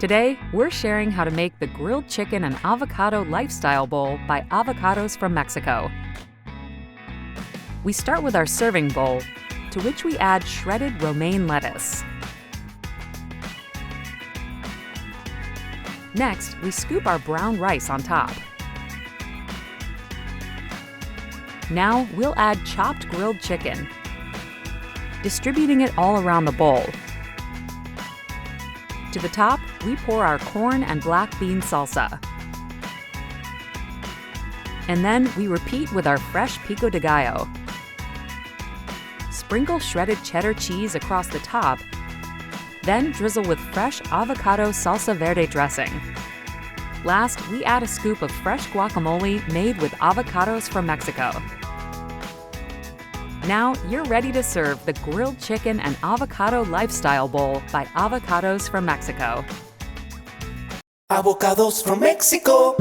Today, we're sharing how to make the grilled chicken and avocado lifestyle bowl by Avocados from Mexico. We start with our serving bowl, to which we add shredded romaine lettuce. Next, we scoop our brown rice on top. Now, we'll add chopped grilled chicken, distributing it all around the bowl. To the top, we pour our corn and black bean salsa. And then we repeat with our fresh pico de gallo. Sprinkle shredded cheddar cheese across the top, then drizzle with fresh avocado salsa verde dressing. Last, we add a scoop of fresh guacamole made with avocados from Mexico. Now you're ready to serve the grilled chicken and avocado lifestyle bowl by Avocados from Mexico. Avocados from Mexico.